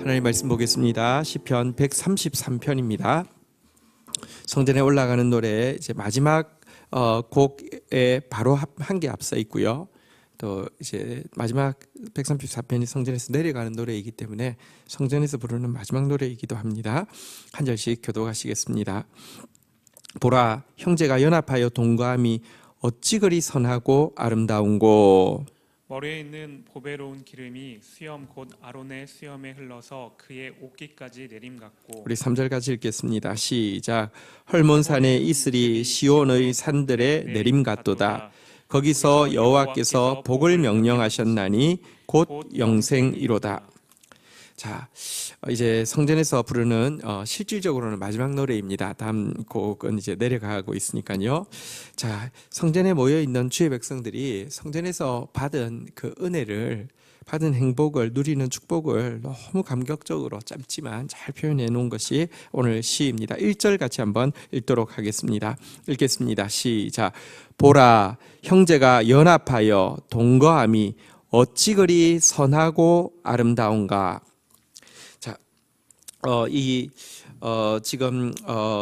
하나님 말씀 보겠습니다. 시편 133편입니다. 성전에 올라가는 노래 이제 마지막 곡에 바로 한 개 앞서 있고요. 또 이제 마지막 134편이 성전에서 내려가는 노래이기 때문에 성전에서 부르는 마지막 노래이기도 합니다. 한 절씩 교독하시겠습니다. 보라, 형제가 연합하여 동거함이 어찌 그리 선하고 아름다운고. 머리에 있는 보배로운 기름이 수염 곧 아론의 수염에 흘러서 그의 옷깃까지 내림 같고. 우리 3절 같이 읽겠습니다. 시작. 헐몬산에 이슬이 시온의 산들에 내림 같도다. 거기서 여호와께서 복을 명령하셨나니 곧 영생이로다. 자, 이제 성전에서 부르는 실질적으로는 마지막 노래입니다. 다음 곡은 이제 내려가고 있으니까요. 자, 성전에 모여 있는 주의 백성들이 성전에서 받은 그 은혜를, 받은 행복을, 누리는 축복을 너무 감격적으로 짧지만 잘 표현해 놓은 것이 오늘 시입니다. 1절 같이 한번 읽도록 하겠습니다. 읽겠습니다. 시작. 보라, 형제가 연합하여 동거함이 어찌 그리 선하고 아름다운가. 지금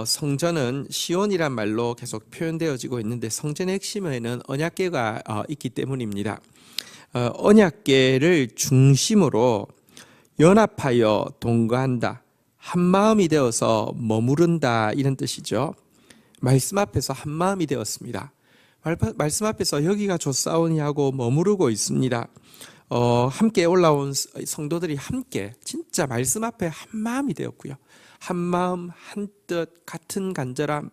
성전은 시온이란 말로 계속 표현되어지고 있는데 성전의 핵심에는 언약궤가 있기 때문입니다. 언약궤를 중심으로 연합하여 동거한다, 한 마음이 되어서 머무른다, 이런 뜻이죠. 말씀 앞에서 한 마음이 되었습니다. 말씀 앞에서 여기가 좋사오니 하고 머무르고 있습니다. 함께 올라온 성도들이 함께 진짜 말씀 앞에 한 마음이 되었고요. 한 마음, 한 뜻, 같은 간절함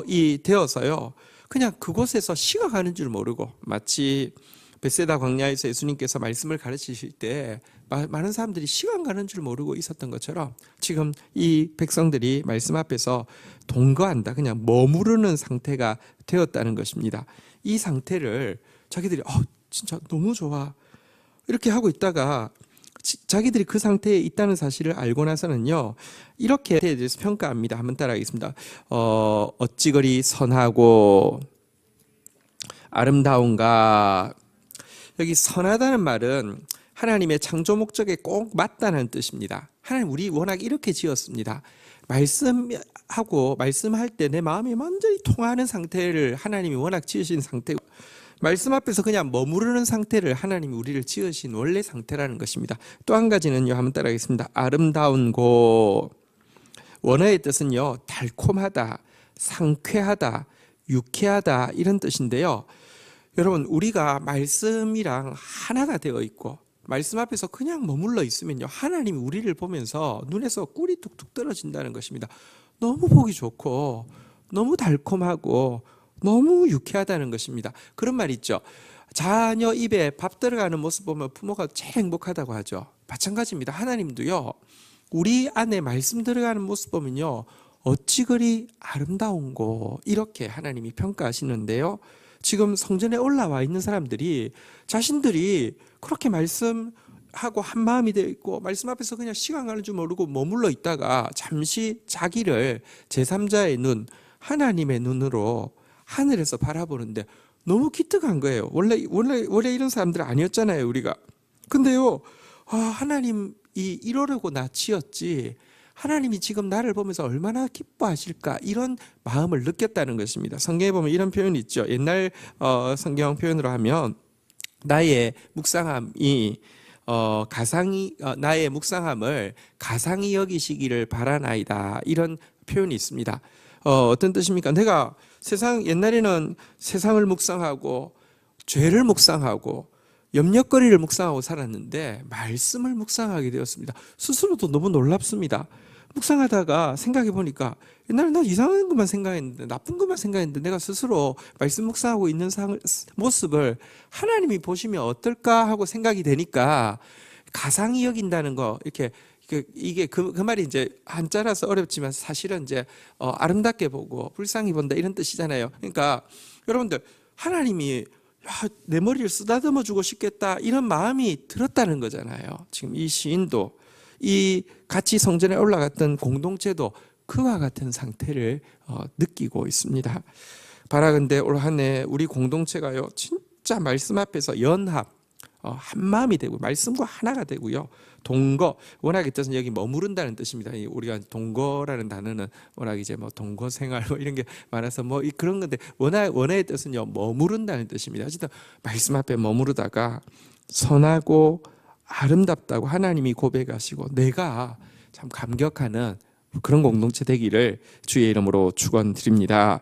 이 되어서요. 그냥 그곳에서 시가 가는 줄 모르고, 마치 베세다 광야에서 예수님께서 말씀을 가르치실 때 많은 사람들이 시간 가는 줄 모르고 있었던 것처럼 지금 이 백성들이 말씀 앞에서 동거한다, 그냥 머무르는 상태가 되었다는 것입니다. 이 상태를 자기들이 진짜 너무 좋아 이렇게 하고 있다가 자기들이 그 상태에 있다는 사실을 알고 나서는요, 이렇게 대해서 평가합니다. 한번 따라하겠습니다. 어찌 그리 선하고 아름다운가. 여기 선하다는 말은 하나님의 창조 목적에 꼭 맞다는 뜻입니다. 하나님 우리 워낙 이렇게 지었습니다. 말씀할 때 내 마음이 완전히 통하는 상태를 하나님이 워낙 지으신 상태고, 말씀 앞에서 그냥 머무르는 상태를 하나님이 우리를 지으신 원래 상태라는 것입니다. 또 한 가지는요, 한번 따라하겠습니다. 아름다운 곳. 원어의 뜻은요, 달콤하다, 상쾌하다, 유쾌하다, 이런 뜻인데요. 여러분, 우리가 말씀이랑 하나가 되어 있고 말씀 앞에서 그냥 머물러 있으면요, 하나님이 우리를 보면서 눈에서 꿀이 뚝뚝 떨어진다는 것입니다. 너무 보기 좋고 너무 달콤하고 너무 유쾌하다는 것입니다. 그런 말 있죠. 자녀 입에 밥 들어가는 모습 보면 부모가 제일 행복하다고 하죠. 마찬가지입니다. 하나님도요, 우리 안에 말씀 들어가는 모습 보면요, 어찌 그리 아름다운고, 이렇게 하나님이 평가하시는데요. 지금 성전에 올라와 있는 사람들이 자신들이 그렇게 말씀하고 한 마음이 되어 있고 말씀 앞에서 그냥 시간 가는 줄 모르고 머물러 있다가 잠시 자기를 제3자의 눈, 하나님의 눈으로 하늘에서 바라보는데 너무 기특한 거예요. 원래 이런 사람들 아니었잖아요, 우리가. 근데요, 하나님이 이러려고 나 지었지, 하나님이 지금 나를 보면서 얼마나 기뻐하실까, 이런 마음을 느꼈다는 것입니다. 성경에 보면 이런 표현이 있죠. 옛날 성경 표현으로 하면 나의 묵상함이 나의 묵상함을 가상히 여기시기를 바라나이다, 이런 표현이 있습니다. 어떤 뜻입니까? 내가 옛날에는 세상을 묵상하고 죄를 묵상하고 염려거리를 묵상하고 살았는데 말씀을 묵상하게 되었습니다. 스스로도 너무 놀랍습니다. 묵상하다가 생각해 보니까 옛날에 나 이상한 것만 생각했는데, 나쁜 것만 생각했는데, 내가 스스로 말씀 묵상하고 있는 모습을 하나님이 보시면 어떨까 하고 생각이 되니까 가상히 여긴다는 거, 이렇게 이게 그 말이 이제 한자라서 어렵지만 사실은 이제 아름답게 보고 불쌍히 본다, 이런 뜻이잖아요. 그러니까 여러분들, 하나님이 내 머리를 쓰다듬어 주고 싶겠다, 이런 마음이 들었다는 거잖아요. 지금 이 시인도, 이 같이 성전에 올라갔던 공동체도 그와 같은 상태를 느끼고 있습니다. 바라건대 올 한 해 우리 공동체가요, 진짜 말씀 앞에서 연합, 한 마음이 되고 말씀과 하나가 되고요, 동거, 워낙의 뜻은 여기 머무른다는 뜻입니다. 우리가 동거라는 단어는 워낙 이제 뭐 동거 생활 뭐 이런 게 많아서 뭐 그런 건데 원어의 뜻은요 머무른다는 뜻입니다. 어쨌든 말씀 앞에 머무르다가 선하고 아름답다고 하나님이 고백하시고 내가 참 감격하는 그런 공동체 되기를 주의 이름으로 축원드립니다.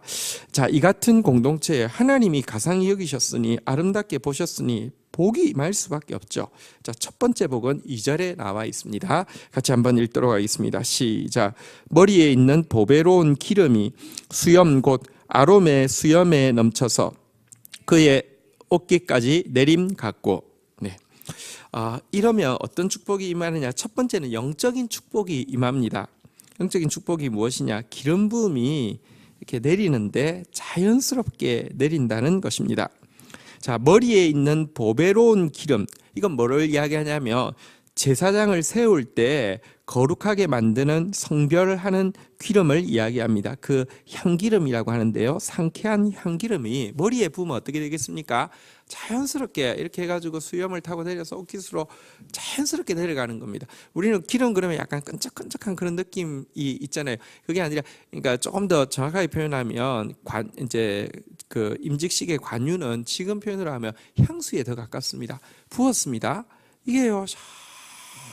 자, 이 같은 공동체에 하나님이 가상히 여기셨으니 아름답게 보셨으니 복이 임할 수밖에 없죠. 자, 첫 번째 복은 2절에 나와 있습니다. 같이 한번 읽도록 하겠습니다. 시작. 머리에 있는 보배로운 기름이 수염 곧 아롬의 수염에 넘쳐서 그의 어깨까지 내림 같고. 네. 이러면 어떤 축복이 임하느냐? 첫 번째는 영적인 축복이 임합니다. 영적인 축복이 무엇이냐? 기름 부음이 이렇게 내리는데 자연스럽게 내린다는 것입니다. 자, 머리에 있는 보배로운 기름, 이건 뭐를 이야기하냐면 제사장을 세울 때 거룩하게 만드는 성별을 하는 기름을 이야기합니다. 그 향기름이라고 하는데요, 상쾌한 향기름이 머리에 부으면 어떻게 되겠습니까? 자연스럽게 이렇게 해가지고 수염을 타고 내려서 옷깃으로 자연스럽게 내려가는 겁니다. 우리는 기름 그러면 약간 끈적끈적한 그런 느낌이 있잖아요. 그게 아니라, 그러니까 조금 더 정확하게 표현하면 이제 그 임직식의 관유는 지금 표현으로 하면 향수에 더 가깝습니다. 부었습니다. 이게요,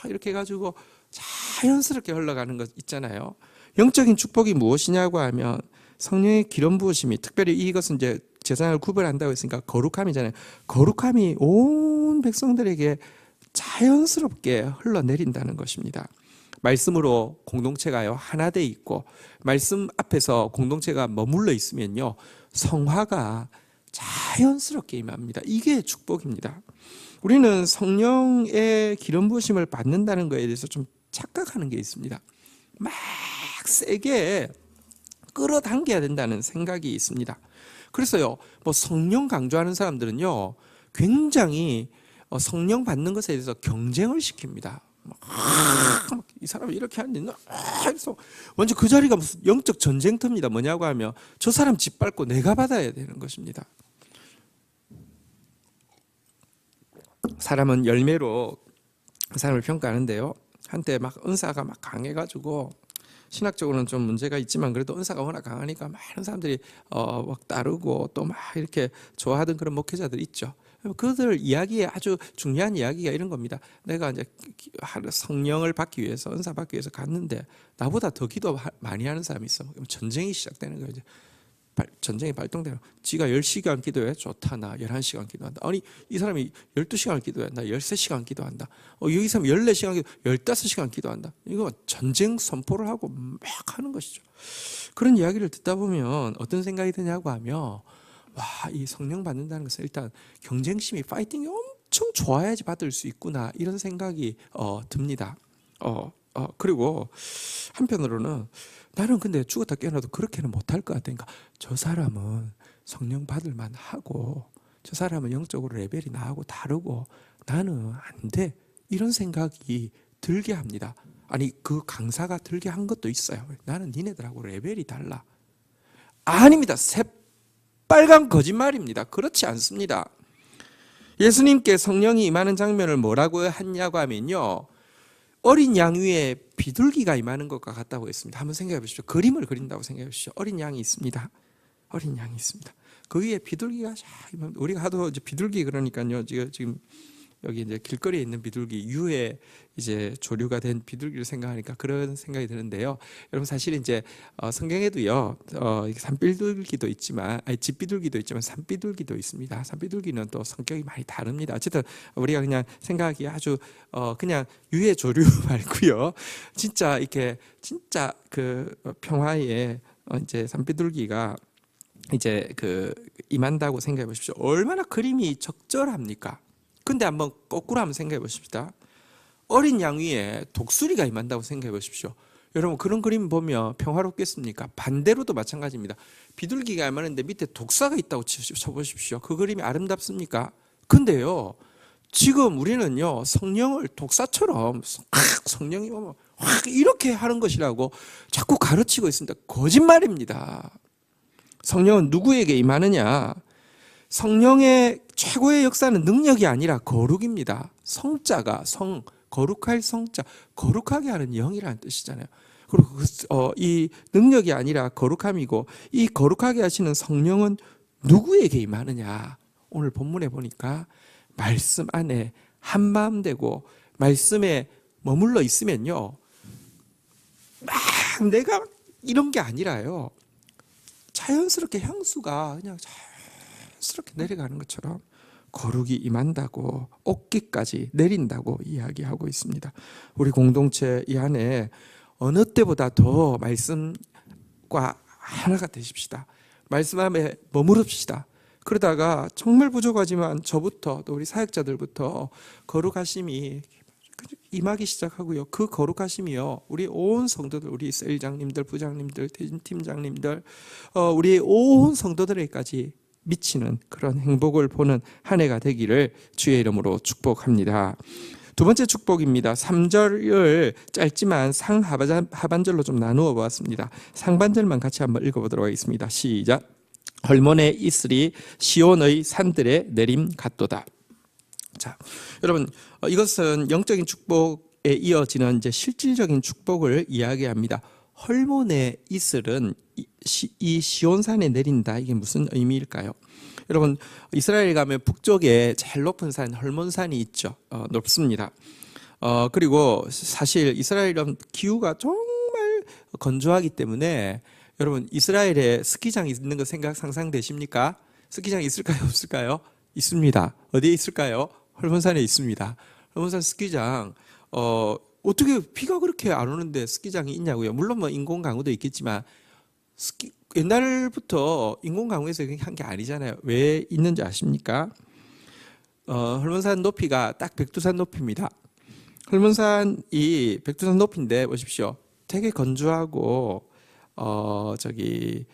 이렇게 해가지고 자연스럽게 흘러가는 것 있잖아요. 영적인 축복이 무엇이냐고 하면 성령의 기름 부으심이, 특별히 이것은 이제 제사장을 구별한다고 했으니까 거룩함이잖아요. 거룩함이 온 백성들에게 자연스럽게 흘러내린다는 것입니다. 말씀으로 공동체가요 하나 돼 있고 말씀 앞에서 공동체가 머물러 있으면요 성화가 자연스럽게 임합니다. 이게 축복입니다. 우리는 성령의 기름 부으심을 받는다는 것에 대해서 좀 착각하는 게 있습니다. 막 세게 끌어당겨야 된다는 생각이 있습니다. 그래서요, 뭐 성령 강조하는 사람들은요, 굉장히 성령 받는 것에 대해서 경쟁을 시킵니다. 이 사람이 이렇게 하는데, 그래서 완전 그 자리가 무슨 영적 전쟁터입니다. 뭐냐고 하면 저 사람 짓밟고 내가 받아야 되는 것입니다. 사람은 열매로 사람을 평가하는데요. 한때 막 은사가 막 강해가지고 신학적으로는 좀 문제가 있지만 그래도 은사가 워낙 강하니까 많은 사람들이 막 따르고 또 막 이렇게 좋아하던 그런 목회자들 있죠. 그들 이야기에 아주 중요한 이야기가 이런 겁니다. 내가 이제 성령을 받기 위해서 은사 받기 위해서 갔는데 나보다 더 기도 많이 하는 사람이 있어. 그럼 전쟁이 시작되는 거예요. 이제 전쟁이 발동되면 지가 10시간 기도해? 좋다. 나 11시간 기도한다. 아니 이 사람이 12시간 기도해. 나 13시간 기도한다. 여기 사람 14시간 기도, 15시간 기도한다. 이거 전쟁 선포를 하고 막 하는 것이죠. 그런 이야기를 듣다 보면 어떤 생각이 드냐고 하면 와, 이 성령 받는다는 것은 일단 경쟁심이 파이팅이 엄청 좋아야지 받을 수 있구나 이런 생각이 듭니다. 그리고 한편으로는 나는 근데 죽었다 깨어나도 그렇게는 못할 것 같으니까 저 사람은 성령 받을 만하고 저 사람은 영적으로 레벨이 나하고 다르고 나는 안 돼. 이런 생각이 들게 합니다. 아니 그 강사가 들게 한 것도 있어요. 나는 니네들하고 레벨이 달라. 아닙니다. 새빨간 거짓말입니다. 그렇지 않습니다. 예수님께 성령이 임하는 장면을 뭐라고 했냐고 하면요, 어린 양 위에 비둘기가 임하는 것과 같다고 했습니다. 한번 생각해 보십시오. 그림을 그린다고 생각해 보십시오. 어린 양이 있습니다. 어린 양이 있습니다. 그 위에 비둘기가 우리가 하도 이제 비둘기 그러니까요. 지금 여기 이제 길거리에 있는 비둘기, 유해 이제 조류가 된 비둘기를 생각하니까 그런 생각이 드는데요. 여러분 사실 이제 성경에도요, 산비둘기도 있지만, 집비둘기도 있지만 산비둘기도 있습니다. 산비둘기는 또 성격이 많이 다릅니다. 어쨌든 우리가 그냥 생각하기 아주 그냥 유해 조류 말고요. 진짜 이렇게 진짜 그 평화에 이제 산비둘기가 이제 그 임한다고 생각해 보십시오. 얼마나 그림이 적절합니까? 근데 한번 거꾸로 한번 생각해 보십시다. 어린 양 위에 독수리가 임한다고 생각해 보십시오. 여러분 그런 그림 보면 평화롭겠습니까? 반대로도 마찬가지입니다. 비둘기가 임하는데 밑에 독사가 있다고 쳐보십시오. 그 그림이 아름답습니까? 근데요, 지금 우리는요 성령을 독사처럼 성령이 오면 확 이렇게 하는 것이라고 자꾸 가르치고 있습니다. 거짓말입니다. 성령은 누구에게 임하느냐? 성령의 최고의 역사는 능력이 아니라 거룩입니다. 성자가 거룩할 성자, 거룩하게 하는 영이라는 뜻이잖아요. 그리고 이 능력이 아니라 거룩함이고, 이 거룩하게 하시는 성령은 누구에게 임하느냐? 오늘 본문에 보니까 말씀 안에 한마음 되고 말씀에 머물러 있으면요, 막 내가 이런 게 아니라요, 자연스럽게 향수가 그냥 자연스럽게 내려가는 것처럼 거룩이 임한다고, 옷깃까지 내린다고 이야기하고 있습니다. 우리 공동체 이 안에 어느 때보다 더 말씀과 하나가 되십시다. 말씀 안에 머무릅시다. 그러다가 정말 부족하지만 저부터, 또 우리 사역자들부터 거룩하심이 임하기 시작하고요. 그 거룩하심이요, 우리 온 성도들, 우리 셀장님들, 부장님들, 팀장님들, 우리 온 성도들에게까지 미치는 그런 행복을 보는 한 해가 되기를 주의 이름으로 축복합니다. 두 번째 축복입니다. 3절을 짧지만 상하반절로 좀 나누어 보았습니다. 상반절만 같이 한번 읽어보도록 하겠습니다. 시작. 헐몬의 이슬이 시온의 산들에 내림 같도다. 자, 여러분, 이것은 영적인 축복에 이어지는 이제 실질적인 축복을 이야기합니다. 헐몬의 이슬은 이 시온산에 내린다. 이게 무슨 의미일까요? 여러분, 이스라엘 가면 북쪽에 제일 높은 산 헐몬산이 있죠. 높습니다. 그리고 사실 이스라엘은 기후가 정말 건조하기 때문에, 여러분, 이스라엘에 스키장이 있는 거 상상되십니까? 스키장 있을까요? 없을까요? 있습니다. 어디에 있을까요? 헐몬산에 있습니다. 헐몬산 스키장, 어떻게 비가 그렇게 안 오는데 스키장이 있냐고요? 물론 뭐 인공강우도 있겠지만, 옛날부터 인공강우에서 한 게 아니잖아요. 왜 있는지 아십니까? 헐몬산 높이가 딱 백두산 높이입니다. 헐몬산이 백두산 높이인데 보십시오. 되게 건조하고 이렇게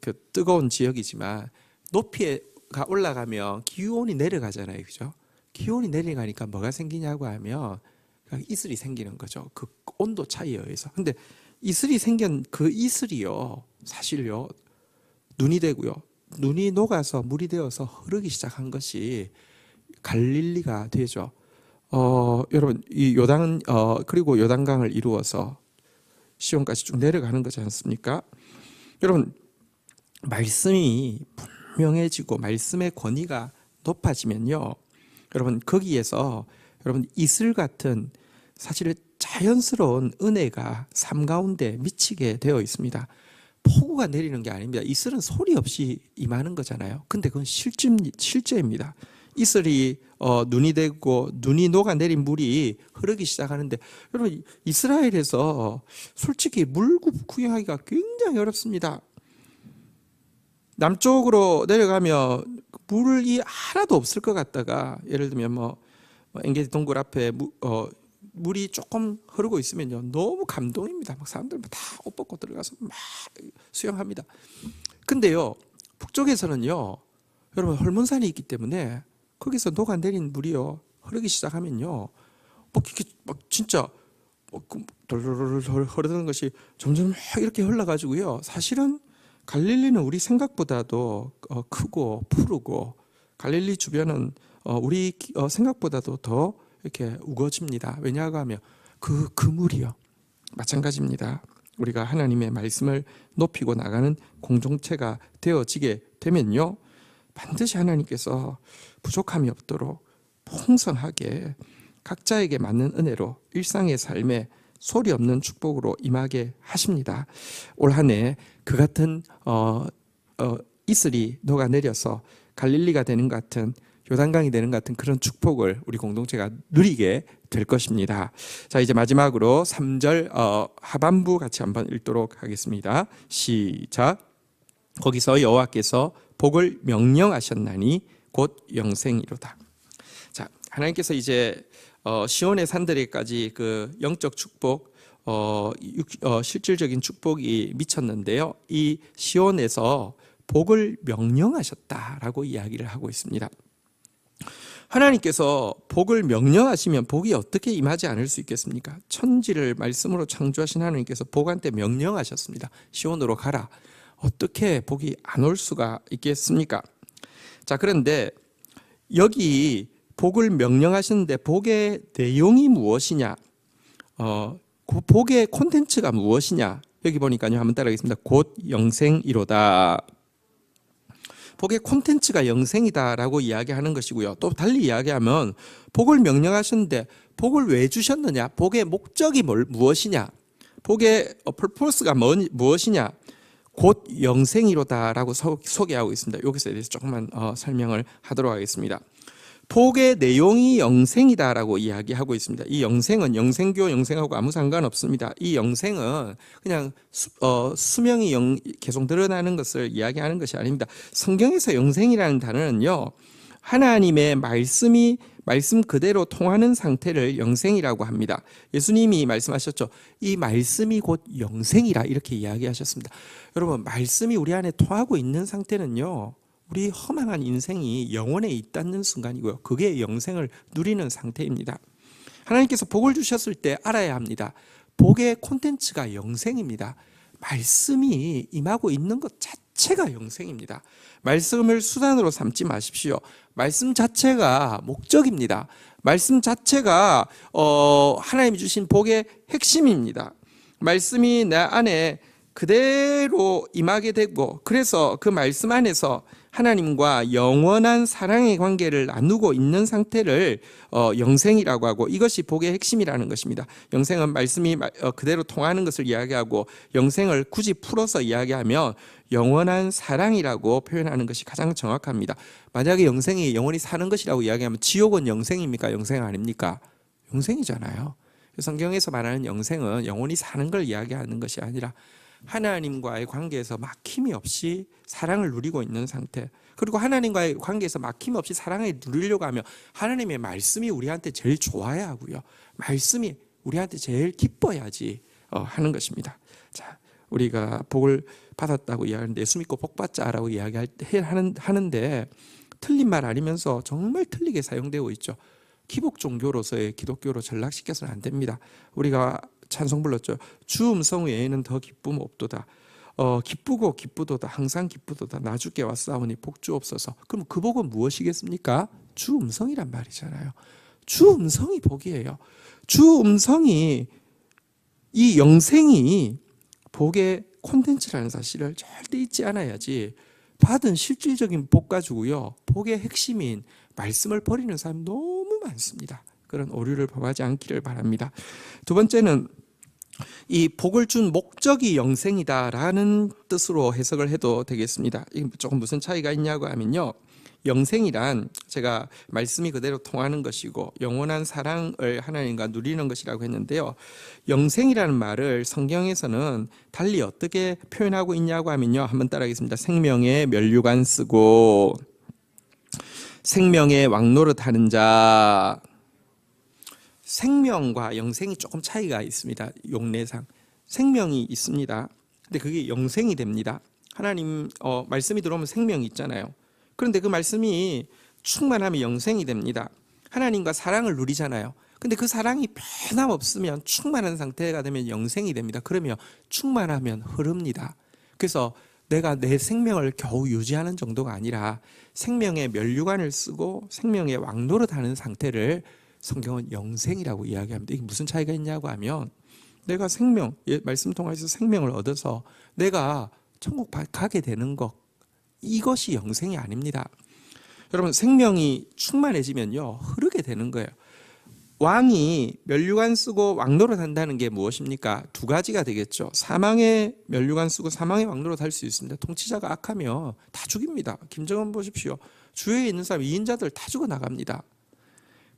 그 뜨거운 지역이지만 높이가 올라가면 기온이 내려가잖아요, 그죠? 기온이 내려가니까 뭐가 생기냐고 하면 이슬이 생기는 거죠. 그 온도 차이에 의해서. 근데 이슬이 생긴 그 이슬이요, 사실요, 눈이 되고요. 눈이 녹아서 물이 되어서 흐르기 시작한 것이 갈릴리가 되죠. 여러분, 이 요단, 그리고 요단강을 이루어서 시온까지 쭉 내려가는 거지 않습니까? 여러분, 말씀이 분명해지고 말씀의 권위가 높아지면요, 여러분, 거기에서 여러분 이슬 같은 사실 자연스러운 은혜가 삶 가운데 미치게 되어 있습니다. 폭우가 내리는 게 아닙니다. 이슬은 소리 없이 임하는 거잖아요. 근데 그건 실제입니다. 이슬이 눈이 되고 눈이 녹아내린 물이 흐르기 시작하는데, 여러분, 이스라엘에서 솔직히 물 구경하기가 굉장히 어렵습니다. 남쪽으로 내려가면 물이 하나도 없을 것 같다가, 예를 들면 뭐 엔게디 동굴 앞에 물이 조금 흐르고 있으면요, 너무 감동입니다. 막 사람들 다 옷 벗고 들어가서 막 수영합니다. 근데요, 북쪽에서는요, 여러분, 헐몬산이 있기 때문에 거기서 녹아내린 물이요, 흐르기 시작하면요, 진짜 돌돌돌 흐르는 것이 점점 막 이렇게 흘러가지고요, 사실은 갈릴리는 우리 생각보다도 크고 푸르고, 갈릴리 주변은 우리 생각보다도 더 이렇게 우거집니다. 왜냐하고 하면 그 물이요, 마찬가지입니다. 우리가 하나님의 말씀을 높이고 나가는 공동체가 되어지게 되면요, 반드시 하나님께서 부족함이 없도록 풍성하게 각자에게 맞는 은혜로 일상의 삶에 소리 없는 축복으로 임하게 하십니다. 올 한 해 그 같은 이슬이 녹아내려서 갈릴리가 되는 것 같은, 요단강이 되는 것 같은 그런 축복을 우리 공동체가 누리게 될 것입니다. 자, 이제 마지막으로 3절 하반부 같이 한번 읽도록 하겠습니다. 시작. 거기서 여호와께서 복을 명령하셨나니 곧 영생이로다. 자, 하나님께서 이제 시온의 산들에까지 그 영적 축복, 실질적인 축복이 미쳤는데요, 이 시온에서 복을 명령하셨다라고 이야기를 하고 있습니다. 하나님께서 복을 명령하시면 복이 어떻게 임하지 않을 수 있겠습니까? 천지를 말씀으로 창조하신 하나님께서 복한테 명령하셨습니다. 시온으로 가라. 어떻게 복이 안 올 수가 있겠습니까? 자, 그런데 여기 복을 명령하시는데 복의 내용이 무엇이냐? 그 복의 콘텐츠가 무엇이냐? 여기 보니까요. 한번 따라하겠습니다. 곧 영생이로다. 복의 콘텐츠가 영생이다라고 이야기하는 것이고요. 또 달리 이야기하면 복을 명령하셨는데 복을 왜 주셨느냐? 복의 목적이 무엇이냐? 복의 퍼포스가 무엇이냐? 곧 영생이로다라고 소개하고 있습니다. 여기서 대해서 조금만 설명을 하도록 하겠습니다. 복의 내용이 영생이다라고 이야기하고 있습니다. 이 영생은 영생교 영생하고 아무 상관없습니다. 이 영생은 그냥 수명이 계속 늘어나는 것을 이야기하는 것이 아닙니다. 성경에서 영생이라는 단어는요, 하나님의 말씀 그대로 통하는 상태를 영생이라고 합니다. 예수님이 말씀하셨죠. 이 말씀이 곧 영생이라 이렇게 이야기하셨습니다. 여러분, 말씀이 우리 안에 통하고 있는 상태는요, 우리 허망한 인생이 영원에 있다는 순간이고요. 그게 영생을 누리는 상태입니다. 하나님께서 복을 주셨을 때 알아야 합니다. 복의 콘텐츠가 영생입니다. 말씀이 임하고 있는 것 자체가 영생입니다. 말씀을 수단으로 삼지 마십시오. 말씀 자체가 목적입니다. 말씀 자체가 하나님이 주신 복의 핵심입니다. 말씀이 내 안에 그대로 임하게 되고, 그래서 그 말씀 안에서 하나님과 영원한 사랑의 관계를 나누고 있는 상태를 영생이라고 하고, 이것이 복의 핵심이라는 것입니다. 영생은 말씀이 그대로 통하는 것을 이야기하고, 영생을 굳이 풀어서 이야기하면 영원한 사랑이라고 표현하는 것이 가장 정확합니다. 만약에 영생이 영원히 사는 것이라고 이야기하면 지옥은 영생입니까? 영생 아닙니까? 영생이잖아요. 성경에서 말하는 영생은 영원히 사는 걸 이야기하는 것이 아니라 하나님과의 관계에서 막힘이 없이 사랑을 누리고 있는 상태, 그리고 하나님과의 관계에서 막힘 없이 사랑을 누리려고 하면 하나님의 말씀이 우리한테 제일 좋아야 하고요, 말씀이 우리한테 제일 기뻐야지 하는 것입니다. 자, 우리가 복을 받았다고 이야기하는데 예수 믿고 복 받자라고 하는데 틀린 말 아니면서 정말 틀리게 사용되고 있죠. 기복 종교로서의 기독교로 전락시켜서는 안 됩니다. 우리가 찬송 불렀죠. 주 음성 외에는 더 기쁨 없도다. 기쁘고 기쁘도다. 항상 기쁘도다. 나 주께 왔사오니 복 주옵소서. 그럼 그 복은 무엇이겠습니까? 주 음성이란 말이잖아요. 주 음성이 복이에요. 주 음성이, 이 영생이 복의 콘텐츠라는 사실을 절대 잊지 않아야지 받은 실질적인 복 가지고요, 복의 핵심인 말씀을 버리는 사람 너무 많습니다. 그런 오류를 범하지 않기를 바랍니다. 두 번째는 이 복을 준 목적이 영생이다라는 뜻으로 해석을 해도 되겠습니다. 이게 조금 무슨 차이가 있냐고 하면요, 영생이란 제가 말씀이 그대로 통하는 것이고 영원한 사랑을 하나님과 누리는 것이라고 했는데요, 영생이라는 말을 성경에서는 달리 어떻게 표현하고 있냐고 하면요, 한번 따라하겠습니다. 생명의 면류관 쓰고 생명의 왕노릇 하는 자. 생명과 영생이 조금 차이가 있습니다. 용례상 생명이 있습니다. 근데 그게 영생이 됩니다. 하나님 말씀이 들어오면 생명이 있잖아요. 그런데 그 말씀이 충만하면 영생이 됩니다. 하나님과 사랑을 누리잖아요. 근데 그 사랑이 변함없으면 충만한 상태가 되면 영생이 됩니다. 그러면 충만하면 흐릅니다. 그래서 내가 내 생명을 겨우 유지하는 정도가 아니라 생명의 면류관을 쓰고 생명의 왕노릇 하는 상태를 성경은 영생이라고 이야기합니다. 이게 무슨 차이가 있냐고 하면, 내가 생명, 말씀 통해서 생명을 얻어서 내가 천국 가게 되는 것, 이것이 영생이 아닙니다. 여러분, 생명이 충만해지면요, 흐르게 되는 거예요. 왕이 면류관 쓰고 왕노릇 한다는 게 무엇입니까? 두 가지가 되겠죠. 사망의 면류관 쓰고 사망의 왕노릇 할 수 있습니다. 통치자가 악하면 다 죽입니다. 김정은 보십시오. 주위에 있는 사람, 2인자들 다 죽어나갑니다.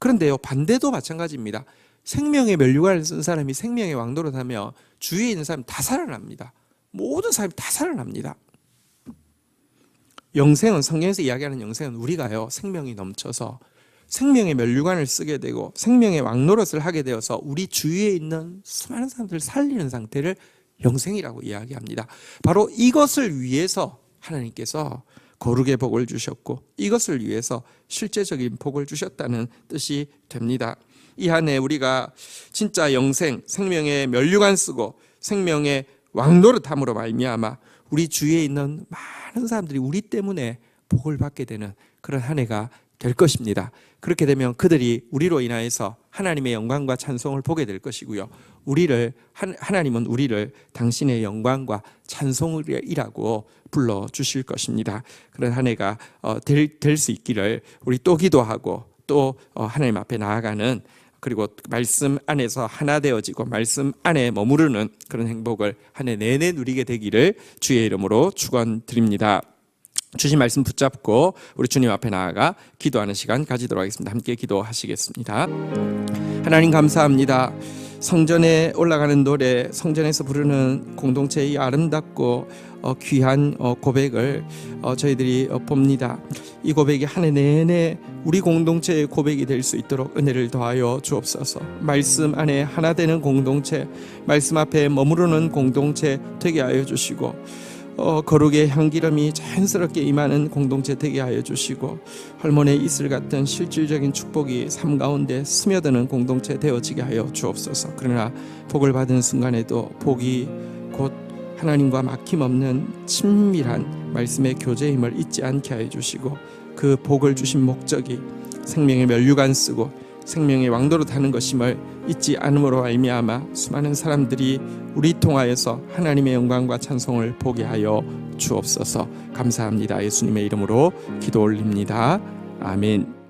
그런데요, 반대도 마찬가지입니다. 생명의 면류관을 쓴 사람이 생명의 왕노릇 하면 주위에 있는 사람이 다 살아납니다. 모든 사람이 다 살아납니다. 영생은, 성경에서 이야기하는 영생은 우리가요, 생명이 넘쳐서 생명의 면류관을 쓰게 되고 생명의 왕노릇을 하게 되어서 우리 주위에 있는 수많은 사람들을 살리는 상태를 영생이라고 이야기합니다. 바로 이것을 위해서 하나님께서 거룩의 복을 주셨고 이것을 위해서 실제적인 복을 주셨다는 뜻이 됩니다. 이 안에 우리가 진짜 영생, 생명의 면류관 쓰고 생명의 왕노릇함으로 말미암아 우리 주위에 있는 많은 사람들이 우리 때문에 복을 받게 되는 그런 한 해가 될 것입니다. 그렇게 되면 그들이 우리로 인하여서 하나님의 영광과 찬송을 보게 될 것이고요. 하나님은 우리를 당신의 영광과 찬송이라고 불러 주실 것입니다. 그런 한 해가 될 수 있기를 우리 또 기도하고 또 하나님 앞에 나아가는, 그리고 말씀 안에서 하나 되어지고 말씀 안에 머무르는 그런 행복을 한 해 내내 누리게 되기를 주의 이름으로 축원드립니다. 주신 말씀 붙잡고 우리 주님 앞에 나아가 기도하는 시간 가지도록 하겠습니다. 함께 기도하시겠습니다. 하나님 감사합니다. 성전에 올라가는 노래, 성전에서 부르는 공동체의 아름답고 귀한 고백을 저희들이 봅니다. 이 고백이 한 해 내내 우리 공동체의 고백이 될 수 있도록 은혜를 더하여 주옵소서. 말씀 안에 하나 되는 공동체, 말씀 앞에 머무르는 공동체 되게 하여 주시고, 거룩의 향기름이 자연스럽게 임하는 공동체 되게 하여 주시고, 헐몬의 이슬 같은 실질적인 축복이 삶 가운데 스며드는 공동체 되어지게 하여 주옵소서. 그러나 복을 받은 순간에도 복이 곧 하나님과 막힘없는 친밀한 말씀의 교제임을 잊지 않게 하여 주시고, 그 복을 주신 목적이 생명의 면류관 쓰고 생명의 왕도로 타는 것임을 잊지 않음으로 말미암아 수많은 사람들이 우리 통하여서 하나님의 영광과 찬송을 보게 하여 주옵소서. 감사합니다. 예수님의 이름으로 기도 올립니다. 아멘.